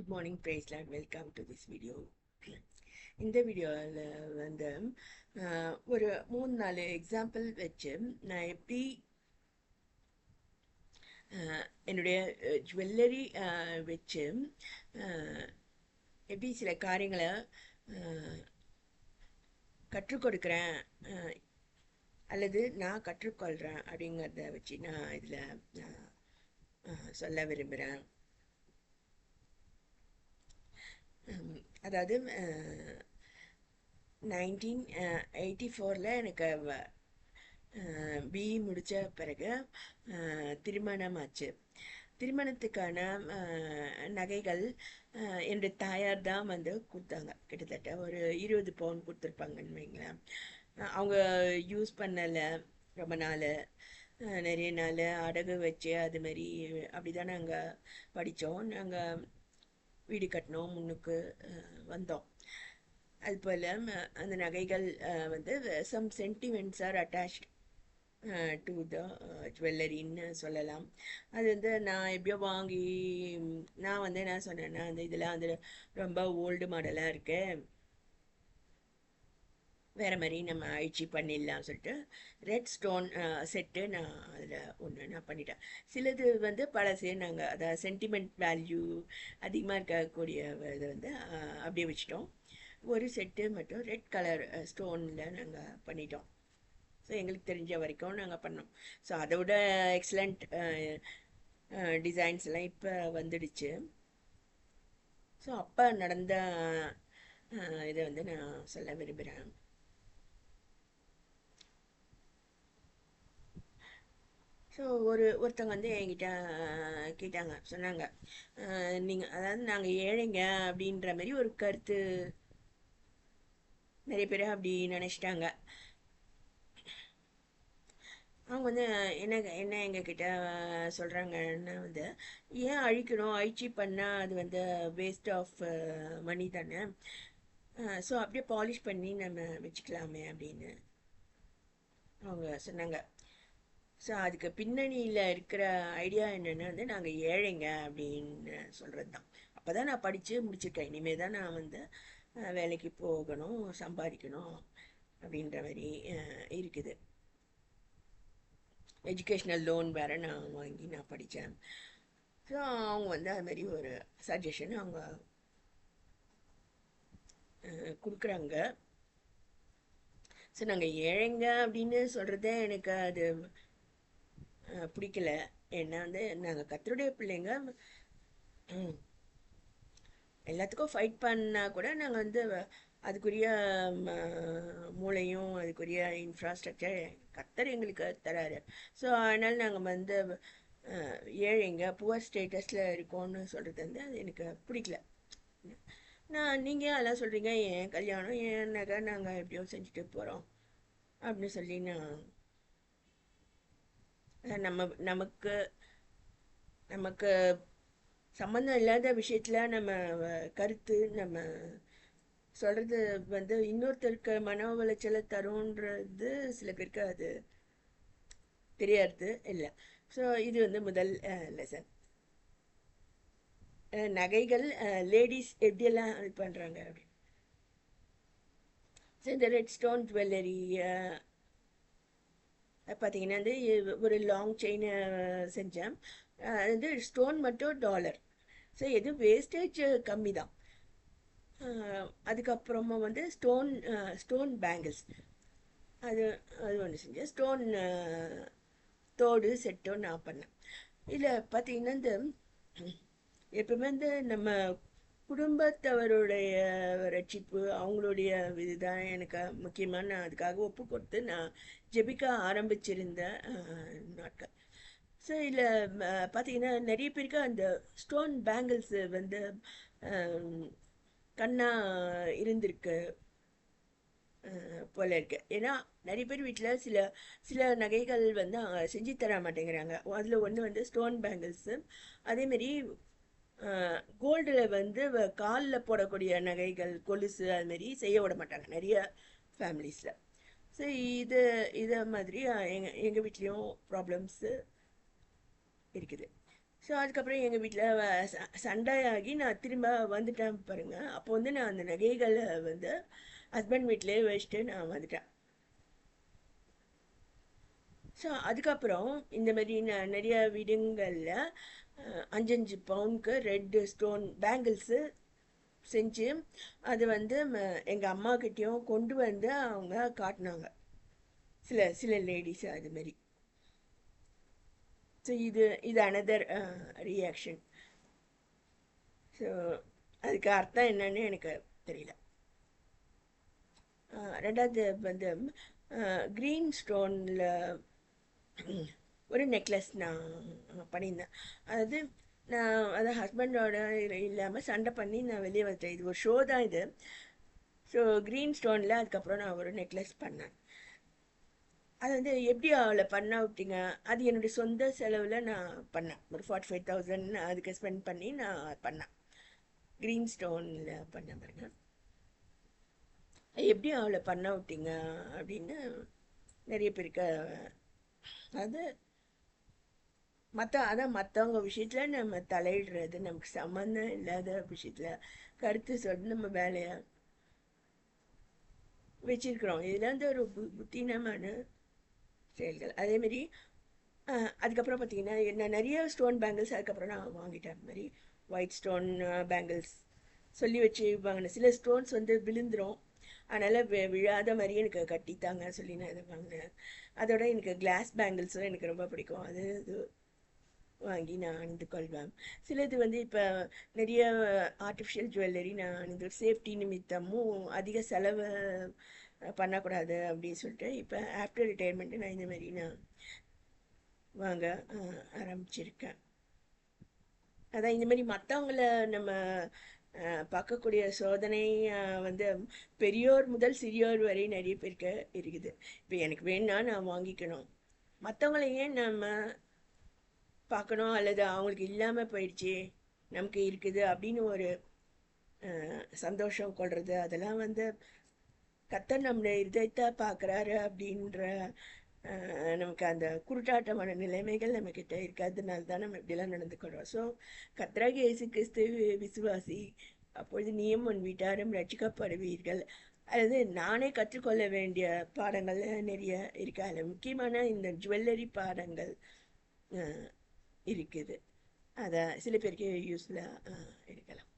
Good morning, praise Lord. Welcome to this video. இந்த வீடியோவில் வந்து ஒரு 3-4 எக்ஸாம்பிள் வச்சு நான் எப்படி என்னுடைய ஜுவல்லரி வச்சு எப்படி சில காரியங்களை கற்றுக் கொடுக்குறேன் அல்லது நான் கற்றுக்கொள்கிறேன் அப்படிங்கிறத வச்சு நான் இதில் சொல்ல விரும்புகிறேன். அதாவது 1984 எனக்கு பிஇ முடித்த பிறகு திருமணம் ஆச்சு. திருமணத்துக்கான நகைகள் என்னுடைய தாயார் தான் வந்து கொடுத்தாங்க. கிட்டத்தட்ட ஒரு 20 பவுன் கொடுத்துருப்பாங்கன்னு வைங்களேன். அவங்க யூஸ் பண்ணலை ரொம்ப நாள், நிறைய நாள் அடகு வச்சு அதுமாரி அப்படி தான் நாங்கள் படித்தோம். நாங்கள் வீடு கட்டினோம், முன்னுக்கு வந்தோம். அதுபோல் அந்த நகைகள் வந்து some sentiments are attached to the ஜுவல்லரின்னு சொல்லலாம். அது வந்து நான் எப்படியோ வாங்கி நான் வந்து என்ன சொன்னேன்னா, அந்த இதில் வந்து ரொம்ப ஓல்டு மாடலாக இருக்கு, வேறு மாதிரி நம்ம ஆயிடுச்சு பண்ணிடலாம் சொல்லிட்டு ரெட் ஸ்டோன் செட்டு நான் அதில் ஒன்று நான் பண்ணிட்டேன். சிலது வந்து பழசே நாங்கள் அதை சென்டிமெண்ட் வேல்யூ அதிகமாக இருக்கக்கூடிய இதை வந்து அப்படியே வச்சிட்டோம். ஒரு செட்டு மட்டும் ரெட் கலர் ஸ்டோனில் நாங்கள் பண்ணிட்டோம். ஸோ எங்களுக்கு தெரிஞ்ச வரைக்கும் நாங்கள் பண்ணோம். ஸோ அதோட எக்ஸலண்ட் டிசைன்ஸ்லாம் இப்போ வந்துடுச்சு. ஸோ அப்போ நடந்த இதை வந்து நான் சொல்ல விரும்புகிறேன். ஸோ ஒருத்தவங்க வந்து என்கிட்ட கேட்டாங்க, சொன்னாங்க, நீங்கள் அதாவது நாங்கள் ஏழைங்க அப்படின்ற மாதிரி ஒரு கருத்து நிறைய பேர் அப்படி நினச்சிட்டாங்க. அவங்க வந்து என்ன எங்ககிட்ட சொல்கிறாங்கன்னா வந்து, ஏன் அழிக்கணும், அழிச்சி பண்ணால் அது வந்து வேஸ்ட் ஆஃப் மணி தானே, ஸோ அப்படியே பாலிஷ் பண்ணி நம்ம வச்சுக்கலாமே அப்படின்னு அவங்க சொன்னாங்க. ஸோ அதுக்கு பின்னணியில் இருக்கிற ஐடியா என்னென்னா வந்து நாங்கள் ஏழைங்க அப்படின்னு சொல்கிறது தான். அப்போ தான் நான் படித்து முடிச்சிருக்கேன், இனிமேல் தான் நான் வந்து வேலைக்கு போகணும், சம்பாதிக்கணும் அப்படின்ற மாதிரி இருக்குது. எஜுகேஷ்னல் லோன் வேறு நான் வாங்கி நான் படித்தேன். ஸோ அவங்க வந்து அது மாதிரி ஒரு சஜஷன் அவங்க கொடுக்குறாங்க. ஸோ நாங்கள் ஏழைங்க அப்படின்னு சொல்கிறதே எனக்கு அது பிடிக்கல. ஏன்னா வந்து நாங்கள் கர்த்தருடைய பிள்ளைங்க, எல்லாத்துக்கும் ஃபைட் பண்ணால் கூட நாங்கள் வந்து அதுக்குரிய மூளையும் அதுக்குரிய இன்ஃப்ராஸ்ட்ரக்சர் கர்த்தர் எங்களுக்கு தராரு. ஸோ அதனால் நாங்கள் வந்து ஏழைங்க புவர் ஸ்டேட்டஸில் இருக்கோன்னு சொல்கிறது வந்து அது எனக்கு பிடிக்கல. நீங்கள் அதெல்லாம் சொல்கிறீங்க, என் கல்யாணம் என் நகை நாங்கள் எப்படியோ செஞ்சுட்டு போகிறோம் அப்படின்னு சொல்லி நமக்கு நமக்கு சம்மந்தம் இல்லாத விஷயத்தில் நம்ம கருத்து நம்ம சொல்கிறது வந்து இன்னொருத்தருக்கு மன உளைச்சலை தரும்ன்றது சில பேருக்கு அது தெரியாது இல்லை. ஸோ இது வந்து முதல் லெசன். நகைகள் லேடிஸ் எப்படியெல்லாம் இது பண்ணுறாங்க அப்படின்னு. ஸோ இந்த ரெட் ஸ்டோன் ஜுவல்லரி பார்த்தீங்கன்னா வந்து ஒரு லாங் செயின் செஞ்சேன். அது வந்து ஸ்டோன் மட்டும் $. ஸோ எது வேஸ்டேஜ் கம்மி தான். அதுக்கப்புறமா வந்து ஸ்டோன் பேங்கிள்ஸ் அது அது ஒன்று செஞ்சேன். ஸ்டோன் தோடு செட்டும் நான் பண்ணேன். இதில் பார்த்தீங்கன்னா இந்த எப்பவுமே வந்து நம்ம குடும்பத்தவருடைய ரட்சிப்பு அவங்களுடைய இதுதான் எனக்கு முக்கியமாக நான் அதுக்காக ஒப்பு கொடுத்து நான் ஜெபிக்க ஆரம்பிச்சிருந்த நாட்கள். ஸோ இதில் பார்த்தீங்கன்னா நிறைய பேருக்கு அந்த ஸ்டோன் பேங்கிள்ஸ் வந்து கண்ணா இருந்திருக்கு போல இருக்கு. ஏன்னா நிறைய பேர் வீட்டில் சில சில நகைகள் வந்து செஞ்சு தர மாட்டேங்கிறாங்க. அதில் ஒன்று வந்து ஸ்டோன் பேங்கிள்ஸு. அதேமாரி கோல்டில் வந்து காலில் போடக்கூடிய நகைகள் கொலுசு அதுமாரி செய்ய விட மாட்டாங்க நிறைய ஃபேமிலிஸில். ஸோ இதை மாதிரி எங்கள் வீட்லேயும் ப்ராப்ளம்ஸு இருக்குது. ஸோ அதுக்கப்புறம் எங்கள் வீட்டில் சண்டையாகி நான் திரும்ப வந்துட்டேன் பாருங்க. அப்போ வந்து நான் அந்த நகைகளை வந்து ஹஸ்பண்ட் வீட்டிலேயே வச்சுட்டு நான் வந்துட்டேன். ஸோ அதுக்கப்புறம் இந்த மாதிரி நான் நிறைய வீடுங்களில் 5-5 பவுனுக்கு ரெட் ஸ்டோன் பேங்கிள்ஸு செஞ்சு அது வந்து எங்கள் அம்மாக்கிட்டேயும் கொண்டு வந்து அவங்க காட்டினாங்க. சில சில லேடிஸ் அது மாதிரி. ஸோ இது அனதர் ரியாக்ஷன். ஸோ அதுக்கு அர்த்தம் என்னன்னு எனக்கு தெரியல. ரெண்டாவது வந்து க்ரீன் ஸ்டோனில் ஒரு நெக்லஸ் நான் பண்ணியிருந்தேன். அதாவது நான் ஹஸ்பண்டோட இல்லாமல் சண்டை பண்ணி நான் வெளியே வந்துட்டேன். இது ஒரு ஷோ தான் இது. ஸோ க்ரீன் ஸ்டோனில் அதுக்கப்புறம் நான் ஒரு நெக்லஸ் பண்ணேன். அது வந்து எப்படி அவளை பண்ண விட்டீங்க? அது என்னுடைய சொந்த செலவில் நான் பண்ணேன். ஒரு 45,000 அதுக்கு ஸ்பெண்ட் பண்ணி நான் பண்ணேன். க்ரீன் ஸ்டோனில் பண்ண பாருங்க. எப்படி அவளை பண்ண விட்டீங்க அப்படின்னு நிறைய பேருக்கு அது அதான் மற்றவங்க விஷயத்தில் நம்ம தலையிடுறது, நமக்கு சம்மந்தம் இல்லாத விஷயத்தில் கருத்து சொல்லி நம்ம வேலையை வச்சிருக்கிறோம். இதெல்லாம் வந்து ஒரு புத்தினமான செயல்கள். அதேமாரி அதுக்கப்புறம் பார்த்தீங்கன்னா நான் நிறைய ஸ்டோன் பேங்கிள்ஸ் அதுக்கப்புறம் நான் வாங்கிட்டேன். அந்த மாதிரி ஒயிட் ஸ்டோன் பேங்கிள்ஸ் சொல்லி வச்சு வாங்கினேன். சில ஸ்டோன்ஸ் வந்து விழுந்துடும், அதனால் விழாத மாதிரி எனக்கு கட்டித்தாங்க சொல்லி நான் இதை வாங்கினேன். அதோட எனக்கு கிளாஸ் பேங்கிள்ஸும் எனக்கு ரொம்ப பிடிக்கும். அது வாங்கி நான் அணிந்து கொள்வேன். சிலது வந்து இப்போ நிறைய ஆர்டிஃபிஷியல் ஜுவல்லரி நான் அணிந்து சேஃப்டி நிமித்தமும் அதிக செலவு பண்ணக்கூடாது அப்படின்னு சொல்லிட்டு இப்போ ஆஃப்டர் ரிட்டையர்மெண்ட்டு நான் இந்த மாதிரி நான் வாங்க ஆரம்பிச்சிருக்கேன். அதான் இந்த மாதிரி மற்றவங்கள நம்ம பார்க்கக்கூடிய சோதனை வந்து பெரியோர் முதல் சிறியோர் வரை நிறைய பேருக்கு இருக்குது. இப்போ எனக்கு வேணும்னா நான் வாங்கிக்கணும். மற்றவங்கள ஏன் நம்ம பார்க்கணும்? அல்லது அவங்களுக்கு இல்லாமல் போயிடுச்சு நமக்கு இருக்குது அப்படின்னு ஒரு சந்தோஷம் கொள்வது, அதெல்லாம் வந்து கர்த்தர் நம்முடைய இதயத்தை பார்க்குறாரு அப்படின்ற நமக்கு அந்த குருட்டாட்டமான நிலைமைகள் நம்மக்கிட்ட இருக்காதனால தான் நம்ம இப்படிலாம் நடந்து கொள்கிறோம். ஸோ கர்த்தராகிய இயேசு கிறிஸ்து விசுவாசி, அப்பொழுது நீயும் உன் வீட்டாரும் ரட்சிக்கப்படுவீர்கள். அதாவது நானே கற்றுக்கொள்ள வேண்டிய பாடங்கள் நிறைய இருக்கு. அதில் முக்கியமான இந்த ஜுவல்லரி பாடங்கள் இருக்குது. அதை சில பேருக்கு யூஸ்ஃபுல்லாக இருக்கலாம்.